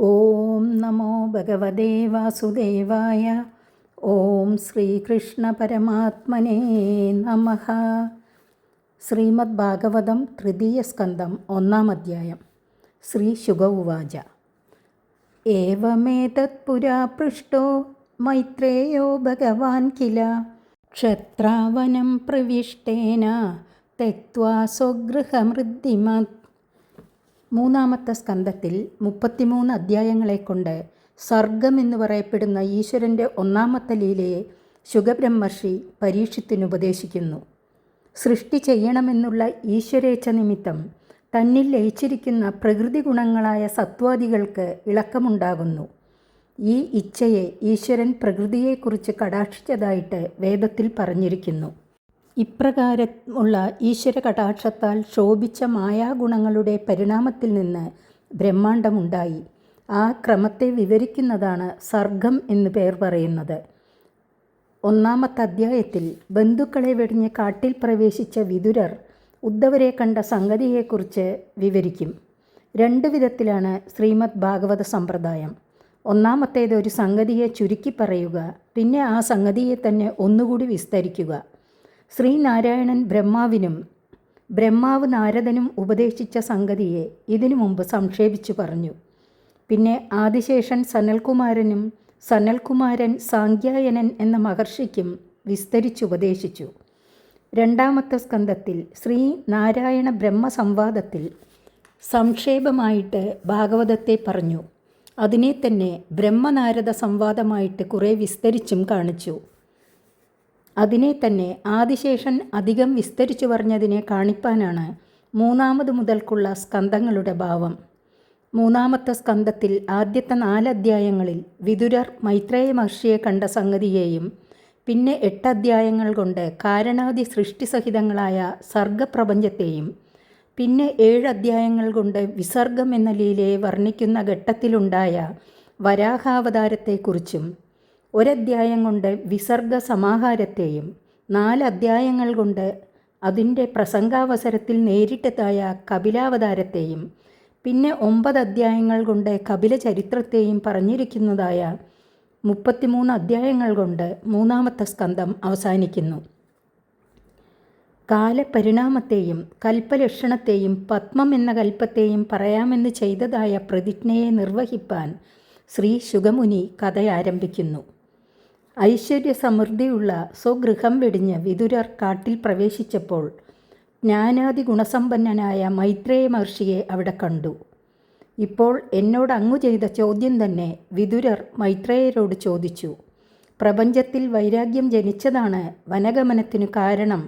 ഓം നമോ ഭഗവതേ വാസുദേവായ. ഓം ശ്രീകൃഷ്ണ പരമാത്മനേ നമഃ. ശ്രീമദ് ഭാഗവതം തൃതീയ സ്കന്ധം 1-ാം അധ്യായം. ശ്രീ ശുക ഉവാച. ഏവമേതത് പുരാ പൃഷ്ടോ മൈത്രേയോ ഭഗവാൻ കില ക്ഷത്രാവനം പ്രവിഷ്ടേന തെക്വാ സ്വഗൃഹമൃദ്ധിമത്. 3-ാമത്തെ സ്കന്ധത്തിൽ 33 അധ്യായങ്ങളെക്കൊണ്ട് സർഗം എന്ന് പറയപ്പെടുന്ന ഈശ്വരൻ്റെ 1-ാമത്തെ ലീലയെ ശുകബ്രഹ്മർഷി പരീക്ഷത്തിന് ഉപദേശിക്കുന്നു. സൃഷ്ടി ചെയ്യണമെന്നുള്ള ഈശ്വരേച്ഛ നിമിത്തം തന്നിൽ ലയിച്ചിരിക്കുന്ന പ്രകൃതി ഗുണങ്ങളായ സത്വാദികൾക്ക് ഇളക്കമുണ്ടാകുന്നു. ഈ ഇച്ഛയെ ഈശ്വരൻ പ്രകൃതിയെക്കുറിച്ച് കടാക്ഷിച്ചതായിട്ട് വേദത്തിൽ പറഞ്ഞിരിക്കുന്നു. ഇപ്രകാരമുള്ള ഈശ്വര കടാക്ഷത്താൽ ശോഭിച്ച മായാഗുണങ്ങളുടെ പരിണാമത്തിൽ നിന്ന് ബ്രഹ്മാണ്ടമുണ്ടായി. ആ ക്രമത്തെ വിവരിക്കുന്നതാണ് സർഗം എന്ന് പേർ പറയുന്നത്. 1-ാമത്തെ അധ്യായത്തിൽ ബന്ധുക്കളെ വെടിഞ്ഞ് കാട്ടിൽ പ്രവേശിച്ച വിതുരർ ഉദ്ധവരെ കണ്ട സംഗതിയെക്കുറിച്ച് വിവരിക്കും. 2 വിധത്തിലാണ് ശ്രീമദ് ഭാഗവത സമ്പ്രദായം. 1-ാമത്തേത് ഒരു സംഗതിയെ ചുരുക്കി പറയുക, പിന്നെ ആ സംഗതിയെ തന്നെ ഒന്നുകൂടി വിസ്തരിക്കുക. ശ്രീനാരായണൻ ബ്രഹ്മാവിനും ബ്രഹ്മാവ് നാരദനും ഉപദേശിച്ച സംഗതിയെ ഇതിനു മുമ്പ് സംക്ഷേപിച്ചു പറഞ്ഞു. പിന്നെ ആദിശേഷൻ സനൽകുമാരനും സനൽകുമാരൻ സാങ്ക്യായനൻ എന്ന മഹർഷിക്കും വിസ്തരിച്ചുപദേശിച്ചു. 2-ാമത്തെ സ്കന്ധത്തിൽ ശ്രീ നാരായണ ബ്രഹ്മസംവാദത്തിൽ സംക്ഷേപമായിട്ട് ഭാഗവതത്തെ പറഞ്ഞു. അതിനെ തന്നെ ബ്രഹ്മനാരദ സംവാദമായിട്ട് കുറേ വിസ്തരിച്ചും കാണിച്ചു. അതിനെ തന്നെ ആദിശേഷൻ അധികം വിസ്തരിച്ചു പറഞ്ഞതിനെ കാണിപ്പാനാണ് 3-ാമത് മുതൽക്കുള്ള സ്കന്ധങ്ങളുടെ ഭാവം. 3-ാമത്തെ സ്കന്ധത്തിൽ ആദ്യത്തെ 4 അധ്യായങ്ങളിൽ വിതുരർ മൈത്രേയ മഹർഷിയെ കണ്ട സംഗതിയെയും പിന്നെ 8 അധ്യായങ്ങൾ കൊണ്ട് കാരണാദി സൃഷ്ടിസഹിതങ്ങളായ സർഗപ്രപഞ്ചത്തെയും പിന്നെ 7 അധ്യായങ്ങൾ കൊണ്ട് വിസർഗം എന്ന ലീലയെ വർണ്ണിക്കുന്ന ഘട്ടത്തിലുണ്ടായ വരാഹാവതാരത്തെക്കുറിച്ചും 1 അധ്യായം കൊണ്ട് വിസർഗ സമാഹാരത്തെയും 4 അധ്യായങ്ങൾ കൊണ്ട് അതിൻ്റെ പ്രസംഗാവസരത്തിൽ നേരിട്ടതായ കപിലാവതാരത്തെയും പിന്നെ 9 അധ്യായങ്ങൾ കൊണ്ട് കപില ചരിത്രത്തെയും പറഞ്ഞിരിക്കുന്നതായ 33 അധ്യായങ്ങൾ കൊണ്ട് 3-ാമത്തെ സ്കന്ധം അവസാനിക്കുന്നു. കാലപരിണാമത്തെയും കൽപ്പലക്ഷണത്തെയും പത്മം എന്ന കൽപ്പത്തെയും പറയാമെന്ന് ചെയ്തതായ പ്രതിജ്ഞയെ നിർവഹിപ്പാൻ ശ്രീ ശുകമുനി കഥ ആരംഭിക്കുന്നു. ഐശ്വര്യസമൃദ്ധിയുള്ള സ്വഗൃഹം വെടിഞ്ഞ് വിതുരർ കാട്ടിൽ പ്രവേശിച്ചപ്പോൾ ജ്ഞാനാദി ഗുണസമ്പന്നനായ മൈത്രേയ മഹർഷിയെ അവിടെ കണ്ടു. ഇപ്പോൾ എന്നോട് അങ്ങു ചെയ്ത ചോദ്യം തന്നെ വിതുരർ മൈത്രേയരോട് ചോദിച്ചു. പ്രപഞ്ചത്തിൽ വൈരാഗ്യം ജനിച്ചതാണ് വനഗമനത്തിനു കാരണം.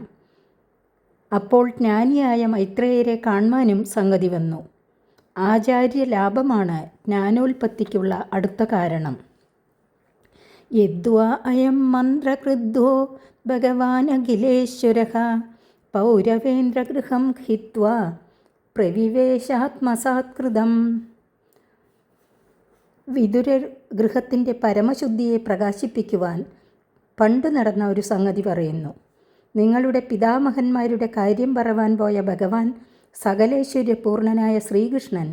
അപ്പോൾ ജ്ഞാനിയായ മൈത്രേയരെ കാണുവാനും സംഗതി വന്നു. ആചാര്യ ലാഭമാണ് ജ്ഞാനോൽപത്തിക്കുള്ള അടുത്ത കാരണം. യദ്വാ അയം മന്ത്രകൃദ്ധോ ഭഗവാനഖിലേശ്വരഃ പൗരവേന്ദ്രഗൃഹം ഹിത്വാ പ്രവിവേശാത്മസാത്കൃതം. വിതുരർ ഗൃഹത്തിൻ്റെ പരമശുദ്ധിയെ പ്രകാശിപ്പിക്കുവാൻ പണ്ട് നടന്ന ഒരു സംഗതി പറയുന്നു. നിങ്ങളുടെ പിതാമഹന്മാരുടെ കാര്യം പറവാൻ പോയ ഭഗവാൻ സകലേശ്വര്യപൂർണനായ ശ്രീകൃഷ്ണൻ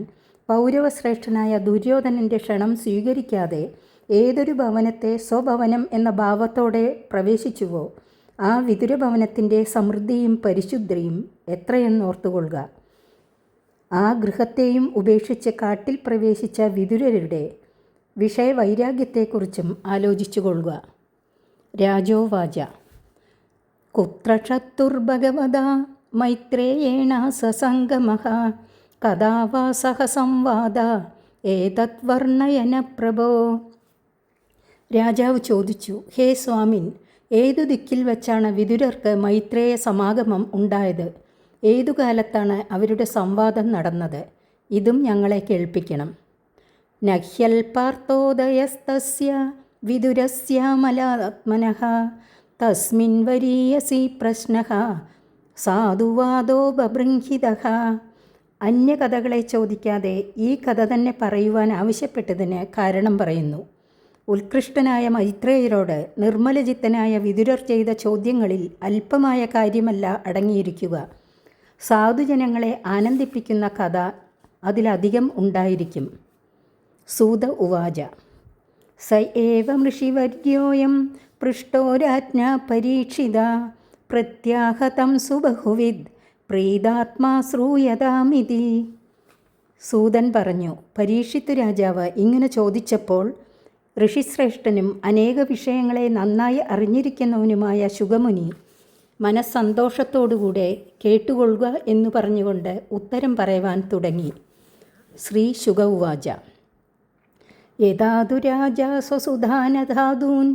പൗരവശ്രേഷ്ഠനായ ദുര്യോധനൻ്റെ ക്ഷണം സ്വീകരിക്കാതെ ഏതൊരു ഭവനത്തെ സ്വഭവനം എന്ന ഭാവത്തോടെ പ്രവേശിച്ചുവോ ആ വിതുരഭവനത്തിൻ്റെ സമൃദ്ധിയും പരിശുദ്ധിയും എത്രയെന്നോർത്തുകൊള്ളുക. ആ ഗൃഹത്തെയും ഉപേക്ഷിച്ച് കാട്ടിൽ പ്രവേശിച്ച വിതുരരുടെ വിഷയവൈരാഗ്യത്തെക്കുറിച്ചും ആലോചിച്ചുകൊള്ളുക. രാജോവാച. കുത്ര ചതുർഭഗവതാ മൈത്രേയേണ സസംഗമഃ കഥാ വാ സഹ സംവാദ ഏതത് വർണ്ണയന പ്രഭോ. രാജാവ് ചോദിച്ചു, ഹേ സ്വാമിൻ, ഏതു ദിക്കിൽ വച്ചാണ് വിതുരർക്ക് മൈത്രേയ സമാഗമം ഉണ്ടായത്? ഏതു കാലത്താണ് അവരുടെ സംവാദം നടന്നത്? ഇതും ഞങ്ങളെ കേൾപ്പിക്കണം. നഹ്യൽ പാർത്ഥോദയസ്തസ്യ വിതുരസ്യാമലാത്മനഃ തസ്മിൻ വരീയസി പ്രശ്നഃ സാധുവാദോ ബഭൃംഹിതഃ. അന്യകഥകളെ ചോദിക്കാതെ ഈ കഥ തന്നെ പറയുവാൻ ആവശ്യപ്പെട്ടതിന് കാരണം പറയുന്നു. ഉത്കൃഷ്ടനായ മൈത്രേയരോട് നിർമ്മലചിത്തനായ വിതുരർ ചെയ്ത ചോദ്യങ്ങളിൽ അല്പമായ കാര്യമല്ല അടങ്ങിയിരിക്കുക. സാധുജനങ്ങളെ ആനന്ദിപ്പിക്കുന്ന കഥ അതിലധികം ഉണ്ടായിരിക്കും. സൂത ഉവാച സ ഏവം ഋഷിവർയോയം പൃഷ്ടോ രാജ്ഞാ പരീക്ഷിത പ്രത്യാഹതം സുബഹുവിദ് പ്രീതാത്മാ ശ്രൂയതാമിതി. സൂതൻ പറഞ്ഞു, പരീക്ഷിത്ത് രാജാവ് ഇങ്ങനെ ചോദിച്ചപ്പോൾ ഋഷിശ്രേഷ്ഠനും അനേക വിഷയങ്ങളെ നന്നായി അറിഞ്ഞിരിക്കുന്നവനുമായ ശുഗമുനി മനസ്സന്തോഷത്തോടുകൂടെ കേട്ടുകൊള്ളുക എന്നു പറഞ്ഞുകൊണ്ട് ഉത്തരം പറയുവാൻ തുടങ്ങി. ശ്രീ ശുക ഉവാച യഥാതു രാജ സ്വസുധാനധാതൂൻ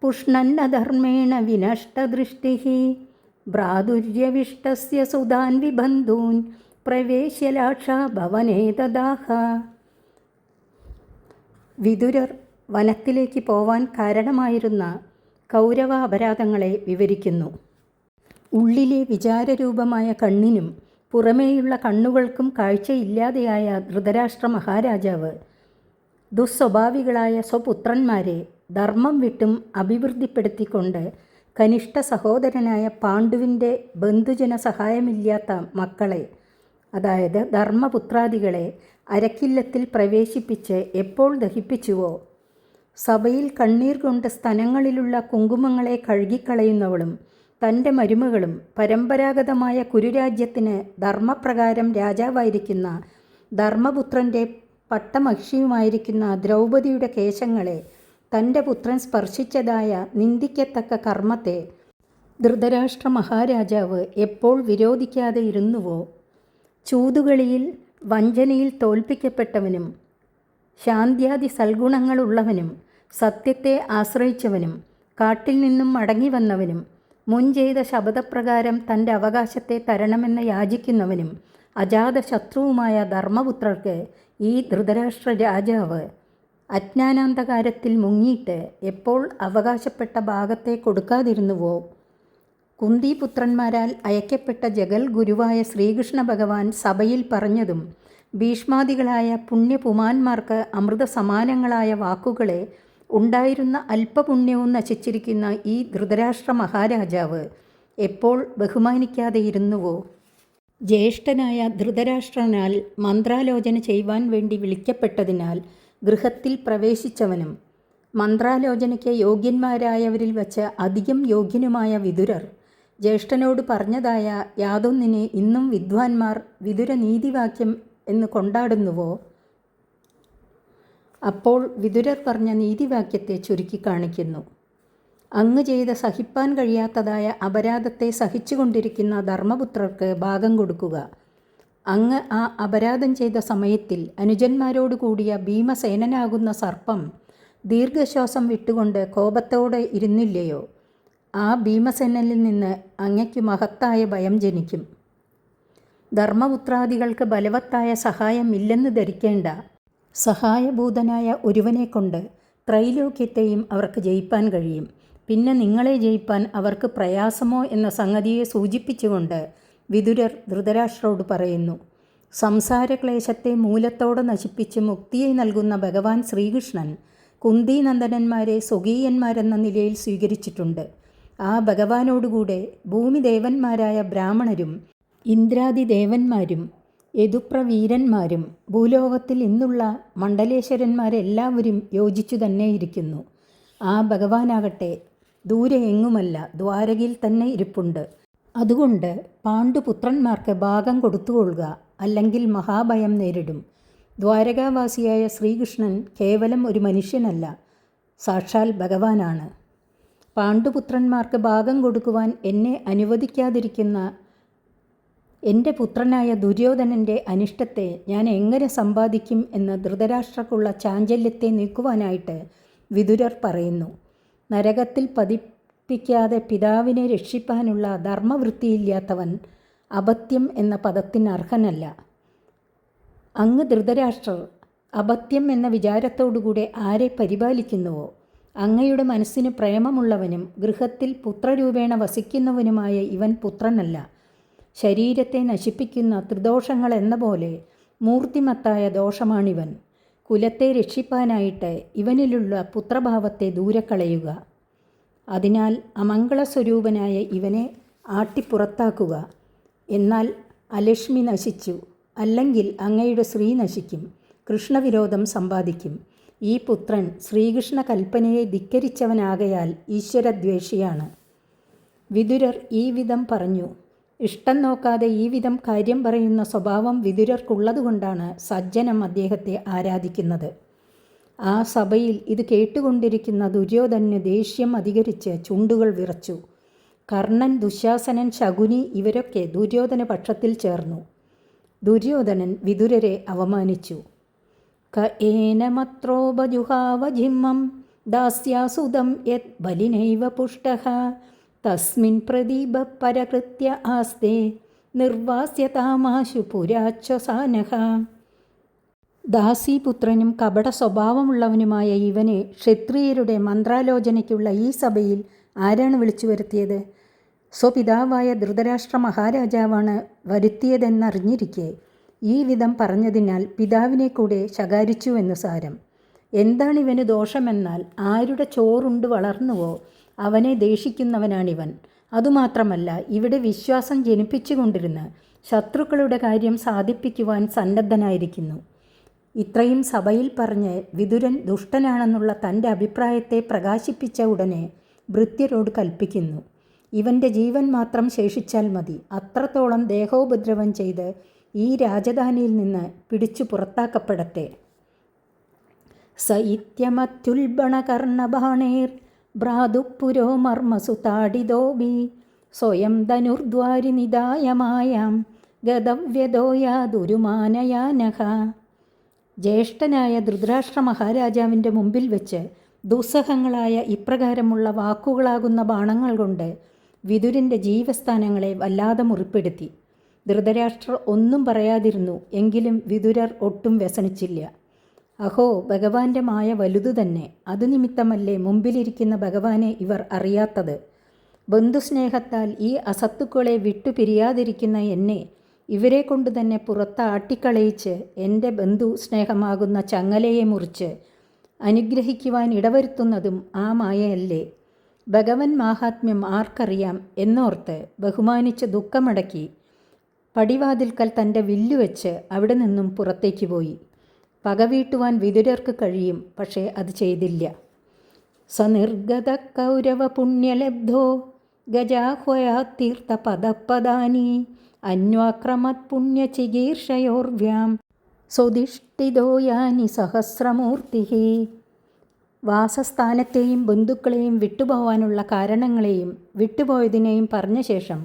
പുഷ്ണന്നധർമ്മേണ വിനഷ്ടദൃഷ്ടിഃ ഭ്രാതുര്യവിഷ്ടസ്യ സുധാൻ വിബന്ധൂൻ പ്രവേശ്യ ലാക്ഷാ ഭവനേ ദദാഹ. വിതുരർ വനത്തിലേക്ക് പോവാൻ കാരണമായിരുന്ന കൗരവ അപരാധങ്ങളെ വിവരിക്കുന്നു. ഉള്ളിലെ വിചാരരൂപമായ കണ്ണിനും പുറമേയുള്ള കണ്ണുകൾക്കും കാഴ്ചയില്ലാതെയായ ധൃതരാഷ്ട്ര മഹാരാജാവ് ദുസ്വഭാവികളായ സ്വപുത്രന്മാരെ ധർമ്മം വിട്ടും അഭിവൃദ്ധിപ്പെടുത്തിക്കൊണ്ട് കനിഷ്ഠ സഹോദരനായ പാണ്ഡുവിൻ്റെ ബന്ധുജന സഹായമില്ലാത്ത മക്കളെ, അതായത് ധർമ്മപുത്രാദികളെ അരക്കില്ലത്തിൽ പ്രവേശിപ്പിച്ച് എപ്പോൾ ദഹിപ്പിച്ചുവോ, സഭയിൽ കണ്ണീർ കൊണ്ട് സ്തനങ്ങളിലുള്ള കുങ്കുമങ്ങളെ കഴുകിക്കളയുന്നവളും തൻ്റെ മരുമകളും പരമ്പരാഗതമായ കുരുരാജ്യത്തിന് ധർമ്മപ്രകാരം രാജാവായിരിക്കുന്ന ധർമ്മപുത്രൻ്റെ പട്ടമഹിഷിയുമായിരിക്കുന്ന ദ്രൗപദിയുടെ കേശങ്ങളെ തൻ്റെ പുത്രൻ സ്പർശിച്ചതായ നിന്ദിക്കത്തക്ക കർമ്മത്തെ ധൃതരാഷ്ട്ര മഹാരാജാവ് എപ്പോൾ വിരോധിക്കാതെ ഇരുന്നുവോ, ചൂതുകളിയിൽ വഞ്ചനയിൽ തോൽപ്പിക്കപ്പെട്ടവനും ശാന്ത്യാദി സൽഗുണങ്ങളുള്ളവനും സത്യത്തെ ആശ്രയിച്ചവനും കാട്ടിൽ നിന്നും മടങ്ങി വന്നവനും മുൻ ചെയ്ത ശപഥപ്രകാരം തൻ്റെ അവകാശത്തെ തരണമെന്ന് യാചിക്കുന്നവനും അജാതശത്രുവുമായ ധർമ്മപുത്രർക്ക് ഈ ധൃതരാഷ്ട്ര രാജാവ് അജ്ഞാനാന്ധകാരത്തിൽ മുങ്ങിയിട്ട് എപ്പോൾ അവകാശപ്പെട്ട ഭാഗത്തെ കൊടുക്കാതിരുന്നുവോ, കുന്തിപുത്രന്മാരാൽ അയക്കപ്പെട്ട ജഗൽ ഗുരുവായ ശ്രീകൃഷ്ണ ഭഗവാൻ സഭയിൽ പറഞ്ഞതും ഭീഷ്മാദികളായ പുണ്യപുമാന്മാർക്ക് അമൃത സമാനങ്ങളായ വാക്കുകളെ ഉണ്ടായിരുന്ന അല്പപുണ്യവും നശിച്ചിരിക്കുന്ന ഈ ധൃതരാഷ്ട്ര മഹാരാജാവ് എപ്പോൾ ബഹുമാനിക്കാതെ ഇരുന്നുവോ, ജ്യേഷ്ഠനായ ധൃതരാഷ്ട്രനാൽ മന്ത്രാലോചന ചെയ്യുവാൻ വേണ്ടി വിളിക്കപ്പെട്ടതിനാൽ ഗൃഹത്തിൽ പ്രവേശിച്ചവനും മന്ത്രാലോചനയ്ക്ക് യോഗ്യന്മാരായവരിൽ വച്ച് അധികം യോഗ്യനുമായ വിതുരർ ജ്യേഷ്ഠനോട് പറഞ്ഞതായ യാതൊന്നിനെ ഇന്നും വിദ്വാൻമാർ വിതുര നീതിവാക്യം എന്ന് കൊണ്ടാടുന്നുവോ, അപ്പോൾ വിതുരർ പറഞ്ഞ നീതിവാക്യത്തെ ചുരുക്കി കാണിക്കുന്നു. അങ്ങ് ചെയ്ത സഹിപ്പാൻ കഴിയാത്തതായ അപരാധത്തെ സഹിച്ചുകൊണ്ടിരിക്കുന്ന ധർമ്മപുത്രർക്ക് ഭാഗം കൊടുക്കുക. അങ്ങ് ആ അപരാധം ചെയ്ത സമയത്തിൽ അനുജന്മാരോട് കൂടിയ ഭീമസേനനാകുന്ന സർപ്പം ദീർഘശ്വാസം വിട്ടുകൊണ്ട് കോപത്തോടെ ഇരുന്നില്ലയോ, ആ ഭീമസേനനിൽ നിന്ന് അങ്ങയ്ക്ക് മഹത്തായ ഭയം ജനിക്കും. ധർമ്മപുത്രാദികൾക്ക് ബലവത്തായ സഹായം ഇല്ലെന്ന് ധരിക്കേണ്ട. സഹായഭൂതനായ ഒരുവനെ കൊണ്ട് ത്രൈലോക്യത്തെയും അവർക്ക് ജയിപ്പാൻ കഴിയും. പിന്നെ നിങ്ങളെ ജയിപ്പാൻ അവർക്ക് പ്രയാസമോ എന്ന സംഗതിയെ സൂചിപ്പിച്ചുകൊണ്ട് വിതുരർ ധൃതരാഷ്ട്രോട് പറയുന്നു. സംസാരക്ലേശത്തെ മൂലത്തോടെ നശിപ്പിച്ച് മുക്തിയെ നൽകുന്ന ഭഗവാൻ ശ്രീകൃഷ്ണൻ കുന്തിനന്ദനന്മാരെ സ്വകീയന്മാരെന്ന നിലയിൽ സ്വീകരിച്ചിട്ടുണ്ട്. ആ ഭഗവാനോടുകൂടെ ഭൂമിദേവന്മാരായ ബ്രാഹ്മണരും ഇന്ദ്രാദിദേവന്മാരും യദുപ്രവീരന്മാരും ഭൂലോകത്തിൽ ഇന്നുള്ള മണ്ഡലേശ്വരന്മാരെല്ലാവരും യോജിച്ചു തന്നെയിരിക്കുന്നു. ആ ഭഗവാനാകട്ടെ ദൂരെ എങ്ങുമല്ല, ദ്വാരകയിൽ തന്നെ ഇരിപ്പുണ്ട്. അതുകൊണ്ട് പാണ്ഡുപുത്രന്മാർക്ക് ഭാഗം കൊടുത്തുകൊള്ളുക, അല്ലെങ്കിൽ മഹാഭയം നേരിടും. ദ്വാരകാവാസിയായ ശ്രീകൃഷ്ണൻ കേവലം ഒരു മനുഷ്യനല്ല, സാക്ഷാൽ ഭഗവാനാണ്. പാണ്ഡുപുത്രന്മാർക്ക് ഭാഗം കൊടുക്കുവാൻ എന്നെ അനുവദിക്കാതിരിക്കുന്ന എൻ്റെ പുത്രനായ ദുര്യോധനൻ്റെ അനിഷ്ടത്തെ ഞാൻ എങ്ങനെ സമ്പാദിക്കും എന്ന് ധൃതരാഷ്ട്രക്കുള്ള ചാഞ്ചല്യത്തെ നീക്കുവാനായിട്ട് വിതുരർ പറയുന്നു. നരകത്തിൽ പതിപ്പിക്കാതെ പിതാവിനെ രക്ഷിപ്പാനുള്ള ധർമ്മവൃത്തിയില്ലാത്തവൻ അപത്യം എന്ന പദത്തിന് അർഹനല്ല. അങ്ങ് ധൃതരാഷ്ട്രർ അപത്യം എന്ന വിചാരത്തോടുകൂടെ ആരെ പരിപാലിക്കുന്നുവോ, അങ്ങയുടെ മനസ്സിന് പ്രേമമുള്ളവനും ഗൃഹത്തിൽ പുത്രരൂപേണ വസിക്കുന്നവനുമായ ഇവൻ പുത്രനല്ല. ശരീരത്തെ നശിപ്പിക്കുന്ന ത്രിദോഷങ്ങൾ എന്ന പോലെ മൂർത്തിമത്തായ ദോഷമാണിവൻ. കുലത്തെ രക്ഷിപ്പാനായിട്ട് ഇവനിലുള്ള പുത്രഭാവത്തെ ദൂരെ കളയുക. അതിനാൽ അമംഗളസ്വരൂപനായ ഇവനെ ആട്ടിപ്പുറത്താക്കുക. എന്നാൽ അലക്ഷ്മി നശിച്ചു, അല്ലെങ്കിൽ അങ്ങയുടെ ശ്രീ നശിക്കും. കൃഷ്ണവിരോധം സമ്പാദിക്കും. ഈ പുത്രൻ ശ്രീകൃഷ്ണ കൽപ്പനയെ ധിക്കരിച്ചവനാകയാൽ ഈശ്വരദ്വേഷിയാണ്. വിതുരർ ഈ വിധം പറഞ്ഞു. ഇഷ്ടം നോക്കാതെ ഈ വിധം കാര്യം പറയുന്ന സ്വഭാവം വിതുരർക്കുള്ളതുകൊണ്ടാണ് സജ്ജനം അദ്ദേഹത്തെ ആരാധിക്കുന്നത്. ആ സഭയിൽ ഇത് കേട്ടുകൊണ്ടിരിക്കുന്ന ദുര്യോധനന് ദേഷ്യം അധികരിച്ച് ചുണ്ടുകൾ വിറച്ചു. കർണൻ, ദുശാസനൻ, ശകുനി ഇവരൊക്കെ ദുര്യോധന പക്ഷത്തിൽ ചേർന്നു. ദുര്യോധനൻ വിതുരരെ അവമാനിച്ചു. ക ഏനമത്രോപജുഹാവജിമ്മം ദാസ്യാസുതം യത് ബലിനൈവ പുഷ്ടഃ തസ്മിൻ പ്രദീപ പരകൃത്യ ആസ്തേ നിർവാസ്യതാമാശു പുരാച്ഛസാനഃ. ദാസീപുത്രനും കപട സ്വഭാവമുള്ളവനുമായ ഇവനെ ക്ഷത്രിയരുടെ മന്ത്രാലോചനയ്ക്കുള്ള ഈ സഭയിൽ ആരാണ് വിളിച്ചു വരുത്തിയത്? സ്വപിതാവായ ധൃതരാഷ്ട്ര മഹാരാജാവാണ് വരുത്തിയതെന്നറിഞ്ഞിരിക്കെ ഈ വിധം പറഞ്ഞതിനാൽ പിതാവിനെ കൂടെ ശകാരിച്ചുവെന്ന് സാരം. എന്താണിവന് ദോഷമെന്നാൽ ആരുടെ ചോറുണ്ട് വളർന്നുവോ അവനെ ദേഷിക്കുന്നവനാണിവൻ. അതുമാത്രമല്ല, ഇവിടെ വിശ്വാസം ജനിപ്പിച്ചുകൊണ്ടിരുന്ന് ശത്രുക്കളുടെ കാര്യം സാധിപ്പിക്കുവാൻ സന്നദ്ധനായിരിക്കുന്നു. ഇത്രയും സഭയിൽ പറഞ്ഞ് വിതുരൻ ദുഷ്ടനാണെന്നുള്ള തൻ്റെ അഭിപ്രായത്തെ പ്രകാശിപ്പിച്ച ഉടനെ ഭൃത്യരോട് കൽപ്പിക്കുന്നു, ഇവൻ്റെ ജീവൻ മാത്രം ശേഷിച്ചാൽ മതി. അത്രത്തോളം ദേഹോപദ്രവം ചെയ്ത് ഈ രാജധാനിയിൽ നിന്ന് പിടിച്ചു പുറത്താക്കപ്പെടട്ടെ. സ ഇത്യമത്യുൽബണകർണബാണേർ ഭ്രാതുപുരോ മർമ്മസു താഡിതോബി സ്വയം ധനുർദ്വാരി നിദായമായാം ഗതവ്യതോയാതുരുമാനയാനഹ. ജ്യേഷ്ഠനായ ധൃതരാഷ്ട്ര മഹാരാജാവിൻ്റെ മുമ്പിൽ വെച്ച് ദുസ്സഹങ്ങളായ ഇപ്രകാരമുള്ള വാക്കുകളാകുന്ന ബാണങ്ങൾ കൊണ്ട് വിതുരൻ്റെ ജീവസ്ഥാനങ്ങളെ വല്ലാതെ മുറിപ്പെടുത്തി. ധൃതരാഷ്ട്രർ ഒന്നും പറയാതിരുന്നു. എങ്കിലും വിതുരർ ഒട്ടും വ്യസനിച്ചില്ല. അഹോ, ഭഗവാന്റെ മായ വലുതു തന്നെ. അതുനിമിത്തമല്ലേ മുമ്പിലിരിക്കുന്ന ഭഗവാനെ ഇവർ അറിയാത്തത്. ബന്ധുസ്നേഹത്താൽ ഈ അസത്തുക്കളെ വിട്ടുപിരിയാതിരിക്കുന്ന എന്നെ ഇവരെ കൊണ്ട് തന്നെ പുറത്ത് ആട്ടിക്കളയിച്ച് എൻ്റെ ബന്ധു സ്നേഹമാകുന്ന ചങ്ങലയെ മുറിച്ച് അനുഗ്രഹിക്കുവാൻ ഇടവരുത്തുന്നതും ആ മായയല്ലേ. ഭഗവൻ മാഹാത്മ്യം ആർക്കറിയാം എന്നോർത്ത് ബഹുമാനിച്ച് ദുഃഖമടക്കി പടിവാതിൽക്കൽ തൻ്റെ വില്ലുവെച്ച് അവിടെ നിന്നും പുറത്തേക്ക് പോയി. പകവീട്ടുവാൻ വിതുരർക്ക് കഴിയും, പക്ഷേ അത് ചെയ്തില്ല. സനിർഗത കൗരവ പുണ്യലബ്ധോ ഗജാഹ്വയാത്തീർത്ഥ പദപദാനി അന്വാക്രമത് പുണ്യചികീർഷയോർവ്യാം സ്വദിഷ്ടിതോ യാനി സഹസ്രമൂർത്തി. വാസസ്ഥാനത്തെയും ബന്ധുക്കളെയും വിട്ടുപോകാനുള്ള കാരണങ്ങളെയും വിട്ടുപോയതിനെയും പറഞ്ഞ ശേഷം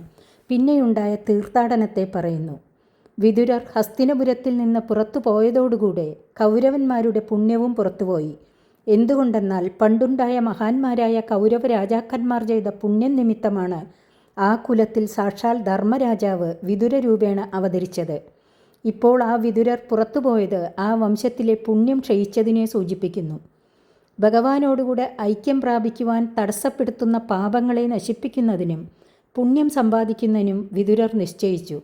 പിന്നെയുണ്ടായ തീർത്ഥാടനത്തെ പറയുന്നു. വിതുരർ ഹസ്തിനപുരത്തിൽ നിന്ന് പുറത്തു പോയതോടുകൂടെ കൗരവന്മാരുടെ പുണ്യവും പുറത്തുപോയി. എന്തുകൊണ്ടെന്നാൽ പണ്ടുണ്ടായ മഹാന്മാരായ കൗരവ രാജാക്കന്മാർ ചെയ്ത പുണ്യം നിമിത്തമാണ് ആ കുലത്തിൽ സാക്ഷാൽ ധർമ്മരാജാവ് വിതുരരൂപേണ അവതരിച്ചത്. ഇപ്പോൾ ആ വിതുരർ പുറത്തുപോയത് ആ വംശത്തിലെ പുണ്യം ക്ഷയിച്ചതിനെ സൂചിപ്പിക്കുന്നു. ഭഗവാനോടുകൂടെ ഐക്യം പ്രാപിക്കുവാൻ തടസ്സപ്പെടുത്തുന്ന പാപങ്ങളെ നശിപ്പിക്കുന്നതിനും പുണ്യം സമ്പാദിക്കുന്നതിനും വിതുരർ നിശ്ചയിച്ചു.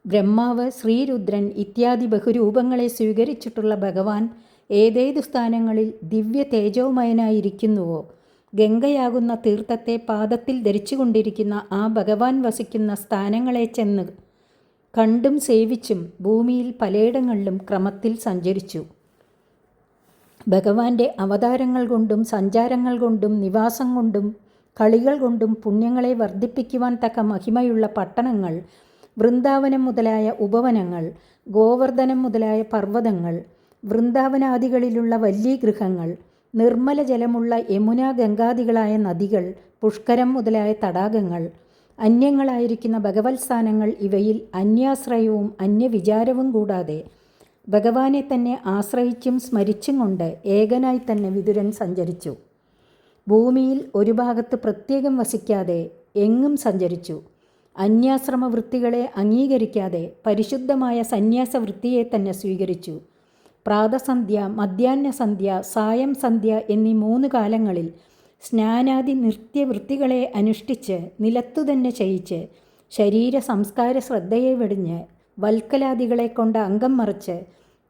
ബ്രഹ്മാവ്, ശ്രീരുദ്രൻ ഇത്യാദി ബഹുരൂപങ്ങളെ സ്വീകരിച്ചിട്ടുള്ള ഭഗവാൻ ഏതേതു സ്ഥാനങ്ങളിൽ ദിവ്യ തേജോമയനായിരിക്കുന്നുവോ, ഗംഗയാകുന്ന തീർത്ഥത്തെ പാദത്തിൽ ധരിച്ചുകൊണ്ടിരിക്കുന്ന ആ ഭഗവാൻ വസിക്കുന്ന സ്ഥാനങ്ങളെ ചെന്ന് കണ്ടും സേവിച്ചും ഭൂമിയിൽ പലയിടങ്ങളിലും ക്രമത്തിൽ സഞ്ചരിച്ചു. ഭഗവാന്റെ അവതാരങ്ങൾ കൊണ്ടും സഞ്ചാരങ്ങൾ കൊണ്ടും നിവാസം കൊണ്ടും കളികൾ കൊണ്ടും പുണ്യങ്ങളെ വർദ്ധിപ്പിക്കുവാൻ തക്ക മഹിമയുള്ള പട്ടണങ്ങൾ, വൃന്ദാവനം മുതലായ ഉപവനങ്ങൾ, ഗോവർദ്ധനം മുതലായ പർവ്വതങ്ങൾ, വൃന്ദാവനാദികളിലുള്ള വല്യഗൃഹങ്ങൾ, നിർമ്മല ജലമുള്ള യമുന ഗംഗാദികളായ നദികൾ, പുഷ്കരം മുതലായ തടാകങ്ങൾ, അന്യങ്ങളായിരിക്കുന്ന ഭഗവത്സ്ഥാനങ്ങൾ, ഇവയിൽ അന്യാശ്രയവും അന്യവിചാരവും കൂടാതെ ഭഗവാനെ തന്നെ ആശ്രയിച്ചും സ്മരിച്ചും കൊണ്ട് ഏകനായി തന്നെ വിതുരൻ സഞ്ചരിച്ചു. ഭൂമിയിൽ ഒരു ഭാഗത്ത് പ്രത്യേകം വസിക്കാതെ എങ്ങും സഞ്ചരിച്ചു. അന്യാശ്രമ വൃത്തികളെ അംഗീകരിക്കാതെ പരിശുദ്ധമായ സന്യാസവൃത്തിയെ തന്നെ സ്വീകരിച്ചു. പ്രാതസന്ധ്യ, മധ്യാഹ്നസന്ധ്യ, സായം സന്ധ്യ എന്നീ 3 കാലങ്ങളിൽ സ്നാനാദി നിത്യവൃത്തികളെ അനുഷ്ഠിച്ച് നിലത്തുതന്നെ ചെയ്യിച്ച് ശരീര സംസ്കാര ശ്രദ്ധയെ വെടിഞ്ഞ് വൽക്കലാദികളെ കൊണ്ട് അംഗം മറിച്ച്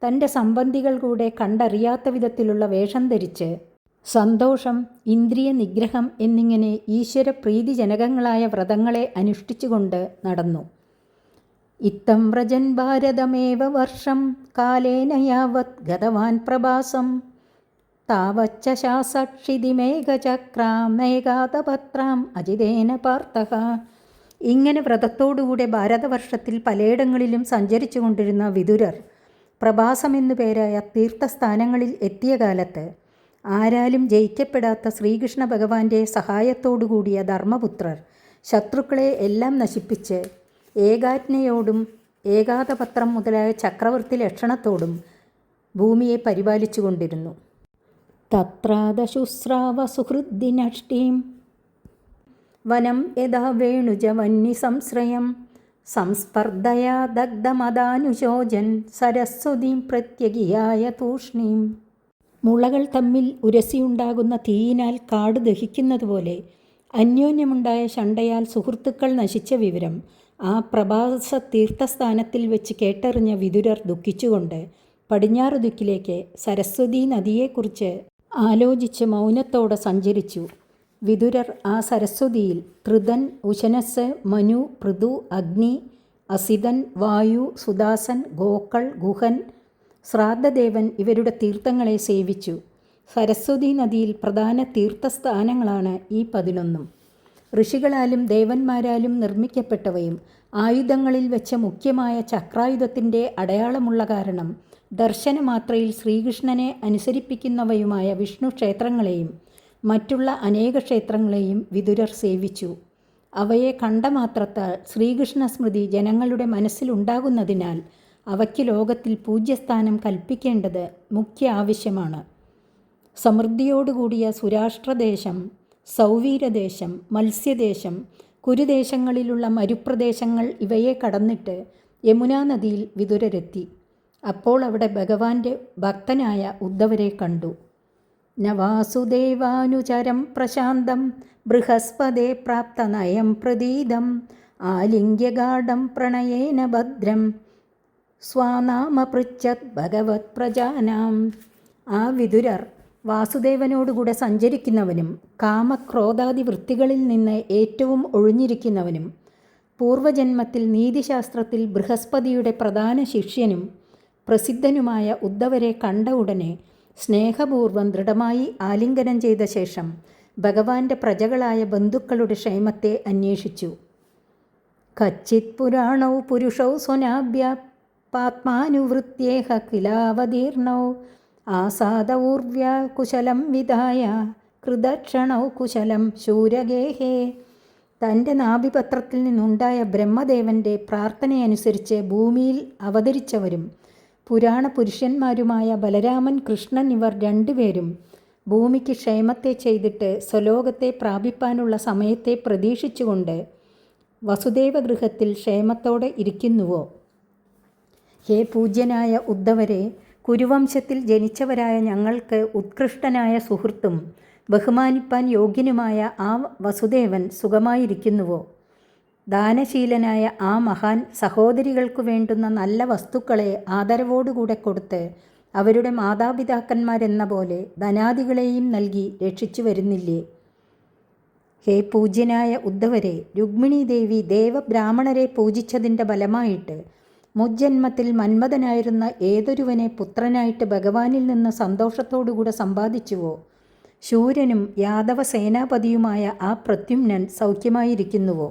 തൻ്റെ സംബന്ധികൾ കൂടെ കണ്ടറിയാത്ത വിധത്തിലുള്ള വേഷം ധരിച്ച് സന്തോഷം, ഇന്ദ്രിയ നിഗ്രഹം എന്നിങ്ങനെ ഈശ്വരപ്രീതിജനകങ്ങളായ വ്രതങ്ങളെ അനുഷ്ഠിച്ചുകൊണ്ട് നടന്നു. ഇത്തം വ്രജൻ ഭാരതമേവ വർഷം കാലേന യാവത് ഗതവാൻ പ്രഭാസം താവച്ച ശാസക്ഷിതിമേഘചക്രാമേഘാതപത്രാം അജിതേന പാർത്ഥഃ. ഇങ്ങനെ വ്രതത്തോടുകൂടെ ഭാരതവർഷത്തിൽ പലയിടങ്ങളിലും സഞ്ചരിച്ചു കൊണ്ടിരുന്ന വിതുരർ പ്രഭാസമെന്നു പേരായ തീർത്ഥസ്ഥാനങ്ങളിൽ എത്തിയ കാലത്ത് ആരാലും ജയിക്കപ്പെടാത്ത ശ്രീകൃഷ്ണ ഭഗവാന്റെ സഹായത്തോടുകൂടിയ ധർമ്മപുത്രർ ശത്രുക്കളെ എല്ലാം നശിപ്പിച്ച് ഏകാജ്ഞയോടും ഏകാതപത്രം മുതലായ ചക്രവർത്തി ലക്ഷണത്തോടും ഭൂമിയെ പരിപാലിച്ചു കൊണ്ടിരുന്നു. തത്രാദശുസ്രാവ സുഹൃദ്ദിനഷ്ടീം വനം യഥാ വേണുജവന്നി സംശ്രയം സംസ്പർദ്ധയാ ദഗ്ധമദാനുശോചൻ സരസ്വതീം പ്രത്യഗിയായ തൂഷ്ണീം. മുളകൾ തമ്മിൽ ഉരസിയുണ്ടാകുന്ന തീയിനാൽ കാട് ദഹിക്കുന്നതുപോലെ അന്യോന്യമുണ്ടായ ശണ്ടയാൽ സുഹൃത്തുക്കൾ നശിച്ച വിവരം ആ പ്രഭാസ തീർത്ഥസ്ഥാനത്തിൽ വെച്ച് കേട്ടറിഞ്ഞ വിതുരർ ദുഃഖിച്ചുകൊണ്ട് പടിഞ്ഞാറ് ദിക്കിലേക്ക് സരസ്വതീ നദിയെക്കുറിച്ച് ആലോചിച്ച് മൗനത്തോടെ സഞ്ചരിച്ചു. വിതുരർ ആ സരസ്വതിയിൽ ത്രിതൻ, ഉശനസ്, മനു, പൃഥു, അഗ്നി, അസിതൻ, വായു, സുദാസൻ, ഗോക്കൾ, ഗുഹൻ, ശ്രാദ്ധദേവൻ ഇവരുടെ തീർത്ഥങ്ങളെ സേവിച്ചു. സരസ്വതീ നദിയിൽ പ്രധാന തീർത്ഥസ്ഥാനങ്ങളാണ് ഈ 11. ഋഷികളാലും ദേവന്മാരാലും നിർമ്മിക്കപ്പെട്ടവയും ആയുധങ്ങളിൽ വെച്ച മുഖ്യമായ ചക്രായുധത്തിൻ്റെ അടയാളമുള്ള കാരണം ദർശനമാത്രയിൽ ശ്രീകൃഷ്ണനെ അനുസരിപ്പിക്കുന്നവയുമായ വിഷ്ണു ക്ഷേത്രങ്ങളെയും മറ്റുള്ള അനേക ക്ഷേത്രങ്ങളെയും വിതുരർ സേവിച്ചു. അവയെ കണ്ട മാത്രത്താൽ ശ്രീകൃഷ്ണ സ്മൃതി ജനങ്ങളുടെ മനസ്സിലുണ്ടാകുന്നതിനാൽ അവയ്ക്ക് ലോകത്തിൽ പൂജ്യസ്ഥാനം കൽപ്പിക്കേണ്ടത് മുഖ്യ ആവശ്യമാണ്. സമൃദ്ധിയോടുകൂടിയ സുരാഷ്ട്രദേശം, സൗവീരദേശം, മത്സ്യദേശം, കുരുദേശങ്ങളിലുള്ള മരുപ്രദേശങ്ങൾ ഇവയെ കടന്നിട്ട് യമുനാ നദിയിൽ വിതുരരെത്തി. അപ്പോൾ അവിടെ ഭഗവാന്റെ ഭക്തനായ ഉദ്ധവരെ കണ്ടു. നവാസുദേവാനുചരം പ്രശാന്തം ബൃഹസ്പതേ പ്രാപ്തനയം പ്രതീതം ആലിംഗ്യഗാഢം പ്രണയേന ഭദ്രം സ്വാനാമപൃച്ഛത് ഭഗവത് പ്രജാനാം. ആ വിതുരർ വാസുദേവനോടുകൂടെ സഞ്ചരിക്കുന്നവനും കാമക്രോധാദി വൃത്തികളിൽ നിന്ന് ഏറ്റവും ഒഴിഞ്ഞിരിക്കുന്നവനും പൂർവജന്മത്തിൽ നീതിശാസ്ത്രത്തിൽ ബൃഹസ്പതിയുടെ പ്രധാന ശിഷ്യനും പ്രസിദ്ധനുമായ ഉദ്ധവരെ കണ്ട ഉടനെ സ്നേഹപൂർവ്വം ദൃഢമായി ആലിംഗനം ചെയ്ത ശേഷം ഭഗവാന്റെ പ്രജകളായ ബന്ധുക്കളുടെ ക്ഷേമത്തെ അന്വേഷിച്ചു. കച്ചിത് പുരാണൗ പുരുഷൗ സ്വനാഭ്യാത്മാനുവൃത്യേഹ കിലാവതീർണൗ ആസാദഊർവ്യ കുശലം വിധായ കൃതക്ഷണൗ കുശലം ശൂരഗേഹേ. തൻ്റെ നാഭിപത്രത്തിൽ നിന്നുണ്ടായ ബ്രഹ്മദേവൻ്റെ പ്രാർത്ഥനയനുസരിച്ച് ഭൂമിയിൽ അവതരിച്ചവരും പുരാണ പുരുഷന്മാരുമായ ബലരാമൻ, കൃഷ്ണൻ ഇവർ രണ്ടുപേരും ഭൂമിക്ക് ക്ഷേമത്തെ ചെയ്തിട്ട് സ്വലോകത്തെ പ്രാപിപ്പാനുള്ള സമയത്തെ പ്രതീക്ഷിച്ചുകൊണ്ട് വസുദേവഗൃഹത്തിൽ ക്ഷേമത്തോടെ ഇരിക്കുന്നുവോ? ഹേ പൂജ്യനായ ഉദ്ധവരെ, കുരുവംശത്തിൽ ജനിച്ചവരായ ഞങ്ങൾക്ക് ഉത്കൃഷ്ടനായ സുഹൃത്തും ബഹുമാനിപ്പാൻ യോഗ്യനുമായ ആ വസുദേവൻ സുഖമായിരിക്കുന്നുവോ? ദാനശീലനായ ആ മഹാൻ സഹോദരികൾക്കു വേണ്ടുന്ന നല്ല വസ്തുക്കളെ ആദരവോടുകൂടെ കൊടുത്ത് അവരുടെ മാതാപിതാക്കന്മാരെന്ന പോലെ ധനാദികളെയും നൽകി രക്ഷിച്ചു വരുന്നില്ലേ? ഹേ പൂജ്യനായ ഉദ്ധവരെ, രുക്മിണീ ദേവി ദേവബ്രാഹ്മണരെ പൂജിച്ചതിൻ്റെ ഫലമായിട്ട് മുജ്ജന്മത്തിൽ മന്മഥനായിരുന്ന ഏതൊരുവനെ പുത്രനായിട്ട് ഭഗവാനിൽ നിന്ന് സന്തോഷത്തോടുകൂടെ സമ്പാദിച്ചുവോ? ശൂരനും യാദവ സേനാപതിയുമായ ആ പ്രദ്യുമ്നൻ സൗഖ്യമായിരിക്കുന്നുവോ?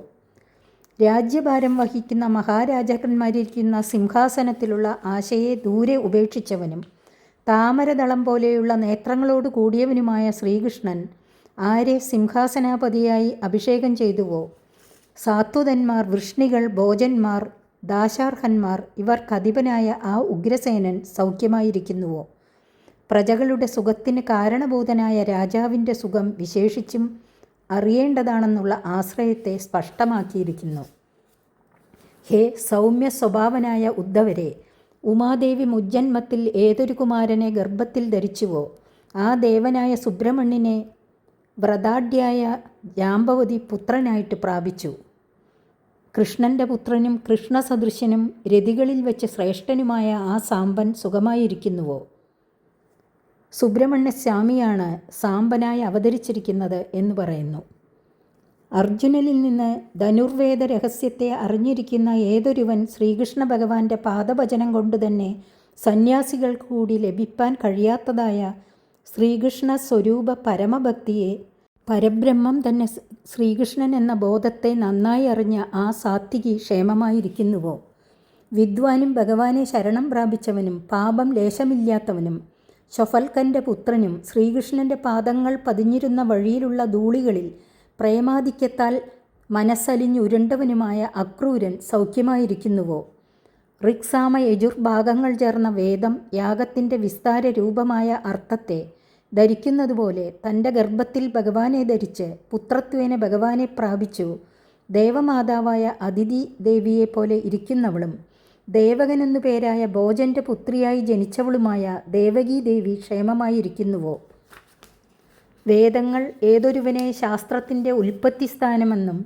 രാജ്യഭാരം വഹിക്കുന്ന മഹാരാജാക്കന്മാരിരിക്കുന്ന സിംഹാസനത്തിലുള്ള ആശയെ ദൂരെ ഉപേക്ഷിച്ചവനും താമരദളം പോലെയുള്ള നേത്രങ്ങളോട് കൂടിയവനുമായ ശ്രീകൃഷ്ണൻ ആരെ സിംഹാസനാപതിയായി അഭിഷേകം ചെയ്തുവോ? സാത്വതന്മാർ, വൃഷ്ണികൾ, ഭോജന്മാർ, ദാശാർഹന്മാർ ഇവർക്കധിപനായ ആ ഉഗ്രസേനൻ സൗഖ്യമായിരിക്കുന്നുവോ? പ്രജകളുടെ സുഖത്തിന് കാരണഭൂതനായ രാജാവിൻ്റെ സുഖം വിശേഷിച്ചും അറിയേണ്ടതാണെന്നുള്ള ആശ്രയത്തെ സ്പഷ്ടമാക്കിയിരിക്കുന്നു. ഹേ സൗമ്യ സ്വഭാവനായ ഉദ്ധവരെ, ഉമാദേവി മുജ്ജന്മത്തിൽ ഏതൊരു കുമാരനെ ഗർഭത്തിൽ ധരിച്ചുവോ ആ ദേവനായ സുബ്രഹ്മണ്യനെ വ്രതാഢ്യായ ജാമ്പവതി പുത്രനായിട്ട് പ്രാപിച്ചു. കൃഷ്ണൻ്റെ പുത്രനും കൃഷ്ണസദൃശനും രതികളിൽ വെച്ച് ശ്രേഷ്ഠനുമായ ആ സാമ്പൻ സുഖമായിരിക്കുന്നുവോ? സുബ്രഹ്മണ്യ സ്വാമിയാണ് സാമ്പനായി അവതരിച്ചിരിക്കുന്നത് എന്ന് പറയുന്നു. അർജുനനിൽ നിന്ന് ധനുർവേദ രഹസ്യത്തെ അറിഞ്ഞിരിക്കുന്ന ഏതൊരുവൻ ശ്രീകൃഷ്ണ ഭഗവാന്റെ പാദഭജനം കൊണ്ട് തന്നെ സന്യാസികൾക്ക് കൂടി ലഭിപ്പാൻ കഴിയാത്തതായ ശ്രീകൃഷ്ണ സ്വരൂപ പരമഭക്തിയെ, പരബ്രഹ്മം തന്നെ ശ്രീകൃഷ്ണൻ എന്ന ബോധത്തെ നന്നായി അറിഞ്ഞ ആ സാത്വികി ക്ഷേമമായിരിക്കുന്നുവോ? വിദ്വാനും ഭഗവാനെ ശരണം പ്രാപിച്ചവനും പാപം ലേശമില്ലാത്തവനും ശൊഫൽക്കൻ്റെ പുത്രനും ശ്രീകൃഷ്ണൻ്റെ പാദങ്ങൾ പതിഞ്ഞിരുന്ന വഴിയിലുള്ള ധൂളികളിൽ പ്രേമാധിക്യത്താൽ മനസ്സലിഞ്ഞുരുണ്ടവനുമായ അക്രൂരൻ സൗഖ്യമായിരിക്കുന്നുവോ? ഋക്സാമ യജുർ ഭാഗങ്ങൾ ചേർന്ന വേദം യാഗത്തിൻ്റെ വിസ്താര രൂപമായ അർത്ഥത്തെ ധരിക്കുന്നതുപോലെ തൻ്റെ ഗർഭത്തിൽ ഭഗവാനെ ധരിച്ച് പുത്രത്വേന ഭഗവാനെ പ്രാപിച്ചു ദേവമാതാവായ അതിഥി ദേവിയെപ്പോലെ ഇരിക്കുന്നവളും ദേവകനെന്നു പേരായ ഭോജൻ്റെ പുത്രിയായി ജനിച്ചവളുമായ ദേവകീ ദേവി ക്ഷേമമായിരിക്കുന്നുവോ? വേദങ്ങൾ ഏതൊരുവനെ ശാസ്ത്രത്തിൻ്റെ ഉൽപ്പത്തി സ്ഥാനമെന്നും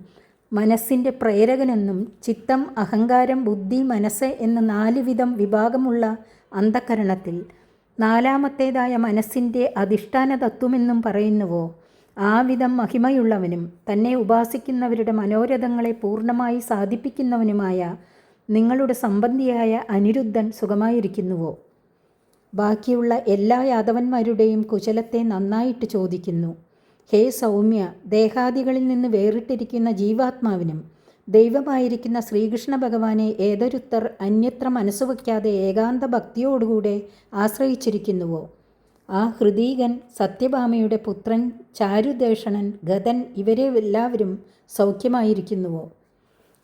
മനസ്സിൻ്റെ പ്രേരകനെന്നും ചിത്തം, അഹങ്കാരം, ബുദ്ധി, മനസ്സ് എന്ന 4 വിധം വിഭാഗമുള്ള അന്ധകരണത്തിൽ നാലാമത്തേതായ മനസ്സിൻ്റെ അധിഷ്ഠാന തത്വമെന്നും പറയുന്നുവോ? ആ വിധം മഹിമയുള്ളവനും തന്നെ ഉപാസിക്കുന്നവരുടെ മനോരഥങ്ങളെ പൂർണ്ണമായി സാധിപ്പിക്കുന്നവനുമായ നിങ്ങളുടെ സംബന്ധിയായ അനിരുദ്ധൻ സുഖമായിരിക്കുന്നുവോ? ബാക്കിയുള്ള എല്ലാ യാദവന്മാരുടെയും കുശലത്തെ നന്നായിട്ട് ചോദിക്കുന്നു. ഹേ സൗമ്യ, ദേഹാദികളിൽ നിന്ന് വേറിട്ടിരിക്കുന്ന ജീവാത്മാവിനും ദൈവമായിരിക്കുന്ന ശ്രീകൃഷ്ണ ഭഗവാനെ ഏതൊരുത്തർ അന്യത്ര മനസ്സുവയ്ക്കാതെ ഏകാന്ത ഭക്തിയോടുകൂടെ ആശ്രയിച്ചിരിക്കുന്നുവോ, ആ ഹൃദീകൻ, സത്യഭാമയുടെ പുത്രൻ, ചാരുദേഷണൻ, ഗതൻ ഇവരെ എല്ലാവരും സൗഖ്യമായിരിക്കുന്നുവോ?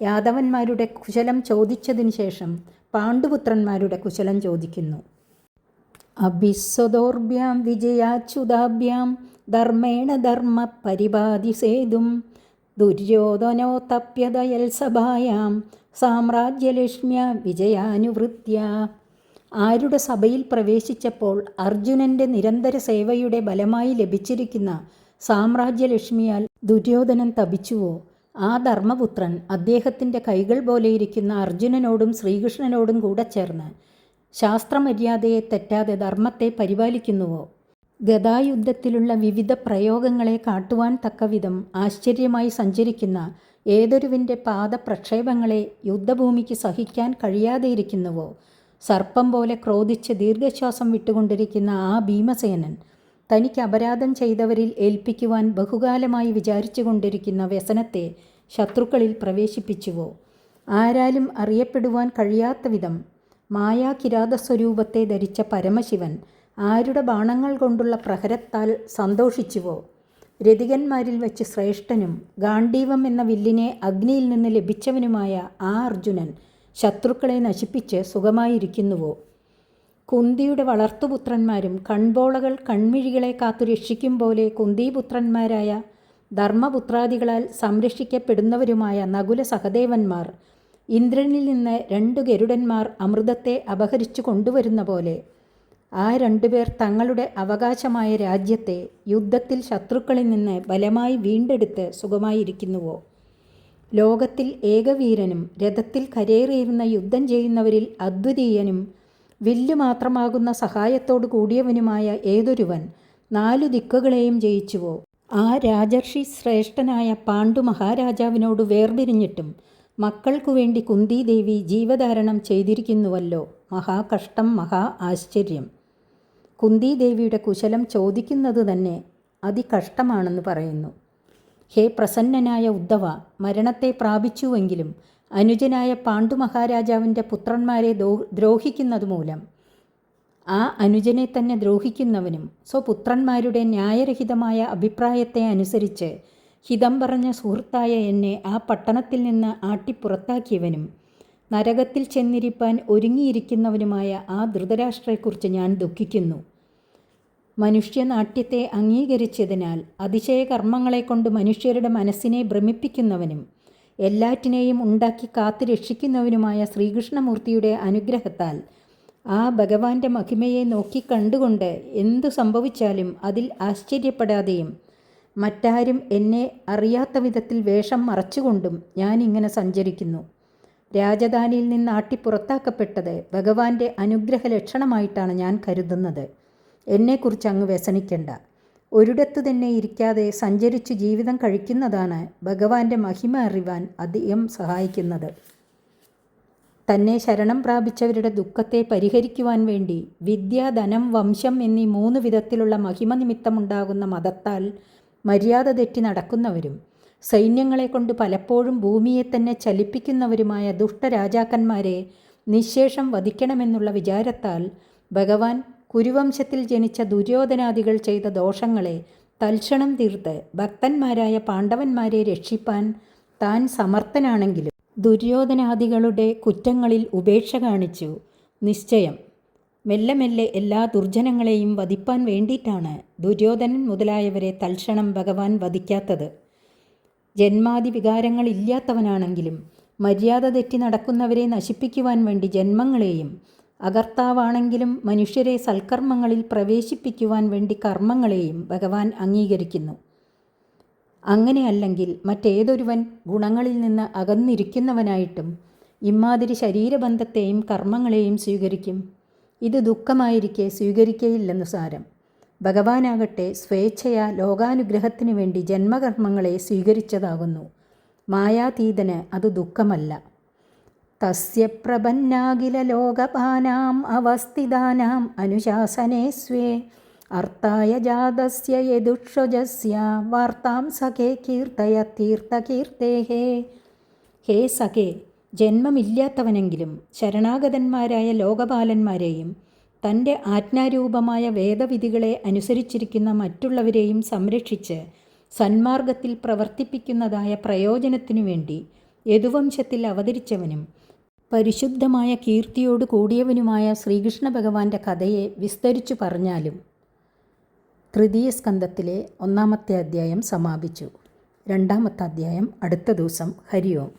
യാദവന്മാരുടെ കുശലം ചോദിച്ചതിനു ശേഷം പാണ്ഡുപുത്രന്മാരുടെ കുശലം ചോദിക്കുന്നു. അഭിസ്വതോർഭ്യാം വിജയാച്യുതാഭ്യാം ധർമ്മേണ ധർമ്മ പരിപാതിസേതും ദുര്യോധനോ തപ്യതയൽസഭായാം സാമ്രാജ്യലക്ഷ്മ്യ വിജയാനുവൃത്യ. ആരുടെ സഭയിൽ പ്രവേശിച്ചപ്പോൾ അർജുനൻ്റെ നിരന്തര സേവയുടെ ബലമായി ലഭിച്ചിരിക്കുന്ന സാമ്രാജ്യലക്ഷ്മിയാൽ ദുര്യോധനൻ തപിച്ചുവോ, ആ ധർമ്മപുത്രൻ അദ്ദേഹത്തിൻ്റെ കൈകൾ പോലെയിരിക്കുന്ന അർജുനനോടും ശ്രീകൃഷ്ണനോടും കൂടെ ചേർന്ന് ശാസ്ത്രമര്യാദയെ തെറ്റാതെ ധർമ്മത്തെ പരിപാലിക്കുന്നുവോ? ഗദായുദ്ധത്തിലുള്ള വിവിധ പ്രയോഗങ്ങളെ കാട്ടുവാൻ തക്കവിധം ആശ്ചര്യമായി സഞ്ചരിക്കുന്ന ഏതൊരുവിൻ്റെ പാദപ്രക്ഷേപങ്ങളെ യുദ്ധഭൂമിക്ക് സഹിക്കാൻ കഴിയാതെയിരിക്കുന്നുവോ? സർപ്പം പോലെ ക്രോധിച്ച് ദീർഘശ്വാസം വിട്ടുകൊണ്ടിരിക്കുന്ന ആ ഭീമസേനൻ തനിക്ക് അപരാധം ചെയ്തവരിൽ ഏൽപ്പിക്കുവാൻ ബഹുകാലമായി വിചാരിച്ചു കൊണ്ടിരിക്കുന്ന വ്യസനത്തെ ശത്രുക്കളിൽ പ്രവേശിപ്പിച്ചുവോ? ആരാലും അറിയപ്പെടുവാൻ കഴിയാത്ത വിധം മായാകിരാതസ്വരൂപത്തെ ധരിച്ച പരമശിവൻ ആരുടെ ബാണങ്ങൾ കൊണ്ടുള്ള പ്രഹരത്താൽ സന്തോഷിച്ചുവോ? രതികന്മാരിൽ വെച്ച് ശ്രേഷ്ഠനും ഗാണ്ഡീവം എന്ന വില്ലിനെ അഗ്നിയിൽ നിന്ന് ലഭിച്ചവനുമായ ആ അർജുനൻ ശത്രുക്കളെ നശിപ്പിച്ച് സുഖമായിരിക്കുന്നുവോ? കുന്തിയുടെ വളർത്തുപുത്രന്മാരും കൺപോളകൾ കൺമിഴികളെ കാത്തു രക്ഷിക്കും പോലെ കുന്തിപുത്രന്മാരായ ധർമ്മപുത്രാദികളാൽ സംരക്ഷിക്കപ്പെടുന്നവരുമായ നകുല സഹദേവന്മാർ ഇന്ദ്രനിൽ നിന്ന് 2 ഗരുഡന്മാർ അമൃതത്തെ അപഹരിച്ചു കൊണ്ടുവരുന്ന പോലെ ആ 2 പേർ തങ്ങളുടെ അവകാശമായ രാജ്യത്തെ യുദ്ധത്തിൽ ശത്രുക്കളിൽ നിന്ന് ബലമായി വീണ്ടെടുത്ത് സുഖമായിരിക്കുന്നുവോ? ലോകത്തിൽ ഏകവീരനും രഥത്തിൽ കരേറിയിരുന്ന യുദ്ധം ചെയ്യുന്നവരിൽ അദ്വിതീയനും വില്ലു മാത്രമാകുന്ന സഹായത്തോടു കൂടിയവനുമായ ഏതൊരുവൻ 4 ദിക്കുകളെയും ജയിച്ചുവോ? ആ രാജർഷി ശ്രേഷ്ഠനായ പാണ്ഡു മഹാരാജാവിനോട് വേർപിരിഞ്ഞിട്ടും മക്കൾക്കു വേണ്ടി കുന്തിദേവി ജീവധാരണം ചെയ്തിരിക്കുന്നുവല്ലോ. മഹാകഷ്ടം, മഹാ ആശ്ചര്യം. കുന്തിദേവിയുടെ കുശലം ചോദിക്കുന്നത് തന്നെ അതികഷ്ടമാണെന്ന് പറയുന്നു. ഹേ പ്രസന്നനായ ഉദ്ധവ, മരണത്തെ പ്രാപിച്ചുവെങ്കിലും അനുജനായ പാണ്ഡു മഹാരാജാവിൻ്റെ പുത്രന്മാരെ ദ്രോഹിക്കുന്നത് മൂലം ആ അനുജനെ തന്നെ ദ്രോഹിക്കുന്നവനും സ്വപുത്രന്മാരുടെ ന്യായരഹിതമായ അഭിപ്രായത്തെ അനുസരിച്ച് ഹിതം പറഞ്ഞ സുഹൃത്തായ എന്നെ ആ പട്ടണത്തിൽ നിന്ന് ആട്ടിപ്പുറത്താക്കിയവനും നരകത്തിൽ ചെന്നിരിപ്പാൻ ഒരുങ്ങിയിരിക്കുന്നവനുമായ ആ ധൃതരാഷ്ട്രയെക്കുറിച്ച് ഞാൻ ദുഃഖിക്കുന്നു. മനുഷ്യനാട്യത്തെ അംഗീകരിച്ചതിനാൽ അതിശയകർമ്മങ്ങളെ കൊണ്ട് മനുഷ്യരുടെ മനസ്സിനെ ഭ്രമിപ്പിക്കുന്നവനും എല്ലാറ്റിനെയും ഉണ്ടാക്കി കാത്തു രക്ഷിക്കുന്നവനുമായ ശ്രീകൃഷ്ണമൂർത്തിയുടെ അനുഗ്രഹത്താൽ ആ ഭഗവാന്റെ മഹിമയെ നോക്കിക്കണ്ടുകൊണ്ട് എന്തു സംഭവിച്ചാലും അതിൽ ആശ്ചര്യപ്പെടാതെയും മറ്റാരും എന്നെ അറിയാത്ത വിധത്തിൽ വേഷം മറച്ചുകൊണ്ടും ഞാനിങ്ങനെ സഞ്ചരിക്കുന്നു. രാജധാനിയിൽ നിന്ന് ആട്ടിപ്പുറത്താക്കപ്പെട്ടത് ഭഗവാന്റെ അനുഗ്രഹ ലക്ഷണമായിട്ടാണ് ഞാൻ കരുതുന്നത്. എന്നെക്കുറിച്ച് അങ്ങ് വ്യസനിക്കണ്ട. ഒരിടത്തു തന്നെ ഇരിക്കാതെ സഞ്ചരിച്ചു ജീവിതം കഴിക്കുന്നതാണ് ഭഗവാന്റെ മഹിമ അറിവാൻ അധികം സഹായിക്കുന്നത്. തന്നെ ശരണം പ്രാപിച്ചവരുടെ ദുഃഖത്തെ പരിഹരിക്കുവാൻ വേണ്ടി വിദ്യ, ധനം, വംശം എന്നീ 3 വിധത്തിലുള്ള മഹിമ നിമിത്തമുണ്ടാകുന്ന മതത്താൽ മര്യാദ തെറ്റി നടക്കുന്നവരും സൈന്യങ്ങളെ കൊണ്ട് പലപ്പോഴും ഭൂമിയെ തന്നെ ചലിപ്പിക്കുന്നവരുമായ ദുഷ്ടരാജാക്കന്മാരെ നിശ്ശേഷം വധിക്കണമെന്നുള്ള വിചാരത്താൽ ഭഗവാൻ കുരുവംശത്തിൽ ജനിച്ച ദുര്യോധനാദികൾ ചെയ്ത ദോഷങ്ങളെ തൽക്ഷണം തീർത്ത് ഭക്തന്മാരായ പാണ്ഡവന്മാരെ രക്ഷിപ്പാൻ താൻ സമർത്ഥനാണെങ്കിലും ദുര്യോധനാദികളുടെ കുറ്റങ്ങളിൽ ഉപേക്ഷ കാണിച്ചു. നിശ്ചയം മെല്ലെ മെല്ലെ എല്ലാ ദുർജനങ്ങളെയും വധിപ്പാൻ വേണ്ടിയിട്ടാണ് ദുര്യോധനൻ മുതലായവരെ തൽക്ഷണം ഭഗവാൻ വധിക്കാത്തത്. ജന്മാദി വികാരങ്ങളില്ലാത്തവനാണെങ്കിലും മര്യാദ തെറ്റി നടക്കുന്നവരെ നശിപ്പിക്കുവാൻ വേണ്ടി ജന്മങ്ങളെയും, അകർത്താവാണെങ്കിലും മനുഷ്യരെ സൽക്കർമ്മങ്ങളിൽ പ്രവേശിപ്പിക്കുവാൻ വേണ്ടി കർമ്മങ്ങളെയും ഭഗവാൻ അംഗീകരിക്കുന്നു. അങ്ങനെയല്ലെങ്കിൽ മറ്റേതൊരുവൻ ഗുണങ്ങളിൽ നിന്ന് അകന്നിരിക്കുന്നവനായിട്ടും ഇമ്മാതിരി ശരീരബന്ധത്തെയും കർമ്മങ്ങളെയും സ്വീകരിക്കും? ഇത് ദുഃഖമായിരിക്കെ സ്വീകരിക്കയില്ലെന്നു സാരം. ഭഗവാനാകട്ടെ സ്വേച്ഛയാ ലോകാനുഗ്രഹത്തിനു വേണ്ടി ജന്മകർമ്മങ്ങളെ സ്വീകരിച്ചതാകുന്നു. മായാതീതന് അത് ദുഃഖമല്ല. തസ്യ പ്രപന്നാഖില ലോകപാനാം അവസ്ഥിതാനാം അനുശാസനേ സ്വേ അർത്ഥായ ജാതസ്യ യദുക്ഷജസ്യ വാർത്താം സഖേ കീർത്തയ തീർത്ഥകീർത്തേഹേ. ഹേ സഖേ, ജന്മമില്ലാത്തവനെങ്കിലും ശരണാഗതന്മാരായ ലോകപാലന്മാരെയും തൻ്റെ ആജ്ഞാരൂപമായ വേദവിധികളെ അനുസരിച്ചിരിക്കുന്ന മറ്റുള്ളവരെയും സംരക്ഷിച്ച് സന്മാർഗത്തിൽ പ്രവർത്തിപ്പിക്കുന്നതായ പ്രയോജനത്തിനു വേണ്ടി യദുവംശത്തിൽ അവതരിച്ചവനും പരിശുദ്ധമായ കീർത്തിയോട് കൂടിയവനുമായ ശ്രീകൃഷ്ണ ഭഗവാന്റെ കഥയെ വിസ്തരിച്ചു പറഞ്ഞാലും തൃതീയ സ്കന്ധത്തിലെ 1-ാമത്തെ അധ്യായം സമാപിച്ചു. 2-ാമത്തെ അധ്യായം അടുത്ത ദിവസം. ഹരി ഓം.